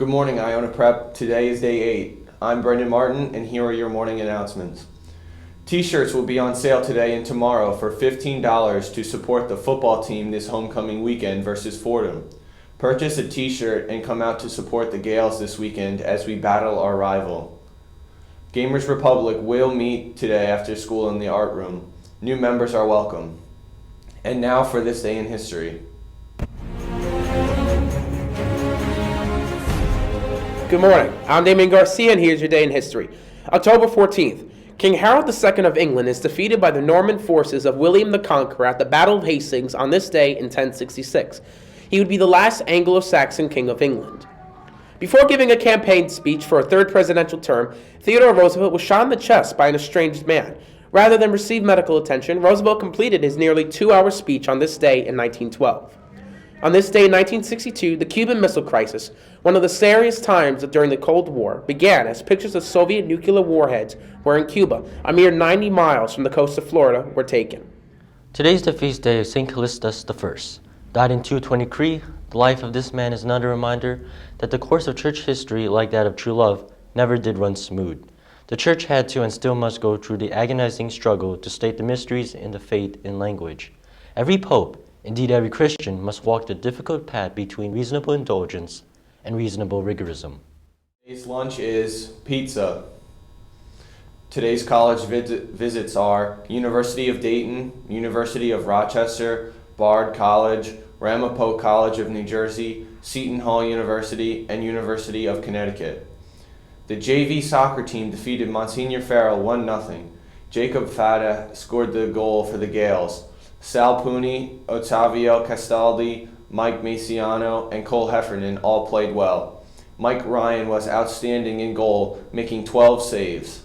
Good morning, Iona Prep. Today is day 8. I'm Brendan Martin, and here are your morning announcements. T-shirts will be on sale today and tomorrow for $15 to support the football team this homecoming weekend versus Fordham. Purchase a T-shirt and come out to support the Gales this weekend as we battle our rival. Gamers Republic will meet today after school in the art room. New members are welcome. And now for this day in history. Good morning, I'm Damien Garcia and here's your day in history. October 14th, King Harold II of England is defeated by the Norman forces of William the Conqueror at the Battle of Hastings on this day in 1066. He would be the last Anglo-Saxon king of England. Before giving a campaign speech for a third presidential term, Theodore Roosevelt was shot in the chest by an estranged man. Rather than receive medical attention, Roosevelt completed his nearly 2-hour speech on this day in 1912. On this day in 1962, the Cuban Missile Crisis, one of the serious times during the Cold War, began as pictures of Soviet nuclear warheads were in Cuba, a mere 90 miles from the coast of Florida, were taken. Today is the feast day of St. Callistus I. Died in 223, the life of this man is another reminder that the course of church history, like that of true love, never did run smooth. The church had to and still must go through the agonizing struggle to state the mysteries in the faith in language. Every pope, indeed every Christian, must walk the difficult path between reasonable indulgence and reasonable rigorism. Today's lunch is pizza. Today's college visits are University of Dayton, University of Rochester, Bard College, Ramapo College of New Jersey, Seton Hall University, and University of Connecticut. The JV soccer team defeated Monsignor Farrell 1-0. Jacob Fada scored the goal for the Gales. Sal Puni, Ottavio Castaldi, Mike Maciano, and Cole Heffernan all played well. Mike Ryan was outstanding in goal, making 12 saves.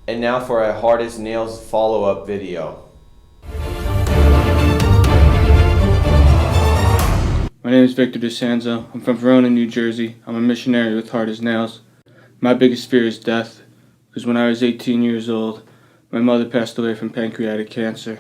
And now for a Hard as Nails follow-up video. My name is Victor DeSanzo. I'm from Verona, New Jersey. I'm a missionary with Hard as Nails. My biggest fear is death, because when I was 18 years old, my mother passed away from pancreatic cancer.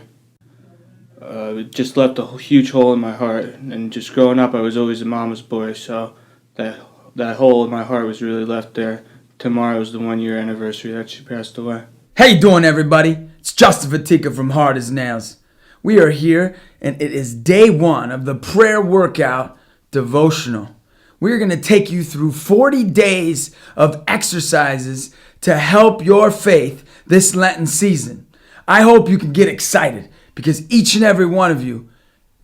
It just left a huge hole in my heart, and just growing up I was always a mama's boy, so that hole in my heart was really left there. Tomorrow was the 1-year anniversary that she passed away. How you doing, everybody? It's Justin Vatika from Hard as Nails. We are here, and it is day 1 of the prayer workout devotional. We're going to take you through 40 days of exercises to help your faith this Lenten season. I hope you can get excited, because each and every one of you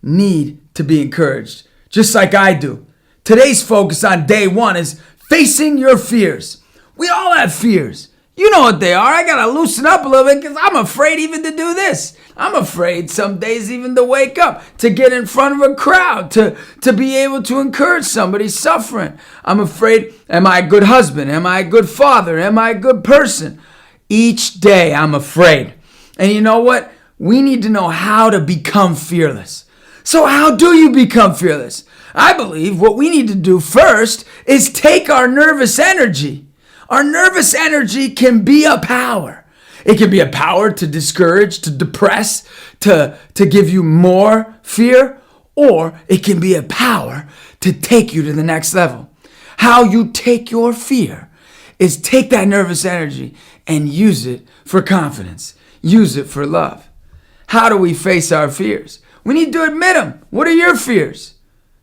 need to be encouraged, just like I do. Today's focus on day 1 is facing your fears. We all have fears. You know what they are. I gotta loosen up a little bit because I'm afraid even to do this. I'm afraid some days even to wake up, to get in front of a crowd, to be able to encourage somebody suffering. I'm afraid, am I a good husband? Am I a good father? Am I a good person? Each day I'm afraid. And you know what? We need to know how to become fearless. So how do you become fearless? I believe what we need to do first is take our nervous energy. Our nervous energy can be a power. It can be a power to discourage, to depress, to give you more fear, or it can be a power to take you to the next level. How you take your fear is take that nervous energy and use it for confidence. Use it for love. How do we face our fears? We need to admit them. What are your fears?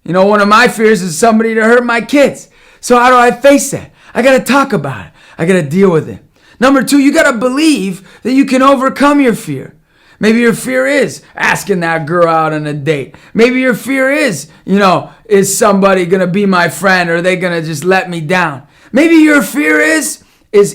You know, one of my fears is somebody to hurt my kids. So how do I face that? I got to talk about it. I got to deal with it. Number 2, you got to believe that you can overcome your fear. Maybe your fear is asking that girl out on a date. Maybe your fear is, is somebody going to be my friend, or are they going to just let me down? Maybe your fear is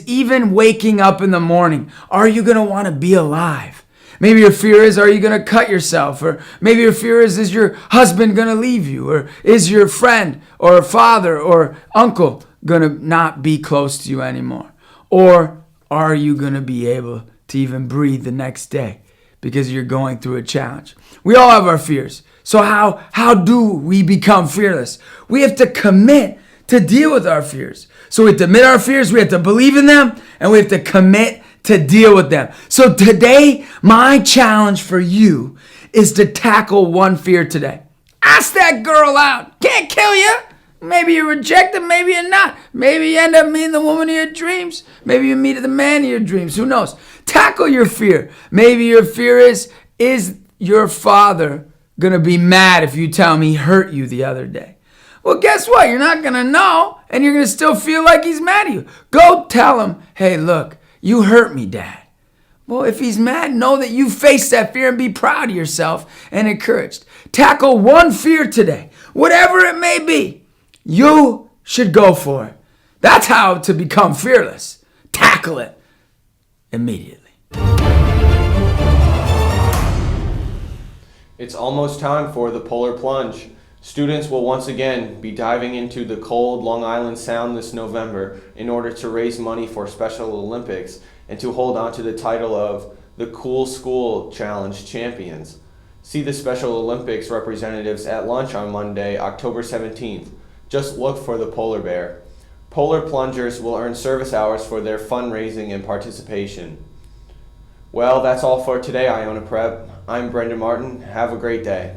even waking up in the morning. Are you going to want to be alive? Maybe your fear is, are you going to cut yourself? Or maybe your fear is your husband going to leave you? Or is your friend or father or uncle going to not be close to you anymore? Or are you going to be able to even breathe the next day because you're going through a challenge? We all have our fears. So how do we become fearless? We have to commit to deal with our fears. So we have to admit our fears, we have to believe in them, and we have to commit to deal with them. So today, my challenge for you is to tackle one fear today. Ask that girl out. Can't kill you. Maybe you reject him, maybe you're not. Maybe you end up meeting the woman of your dreams. Maybe you meet the man of your dreams. Who knows? Tackle your fear. Maybe your fear is your father going to be mad if you tell him he hurt you the other day? Well, guess what? You're not going to know, and you're going to still feel like he's mad at you. Go tell him, hey, look, you hurt me, Dad. Well, if he's mad, know that you faced that fear and be proud of yourself and encouraged. Tackle one fear today. Whatever it may be, you should go for it. That's how to become fearless. Tackle it immediately. It's almost time for the Polar Plunge. Students will once again be diving into the cold Long Island Sound this November in order to raise money for Special Olympics and to hold on to the title of the Cool School Challenge Champions. See the Special Olympics representatives at lunch on Monday, October 17th. Just look for the polar bear. Polar plungers will earn service hours for their fundraising and participation. Well, that's all for today, Iona Prep. I'm Brendan Martin. Have a great day.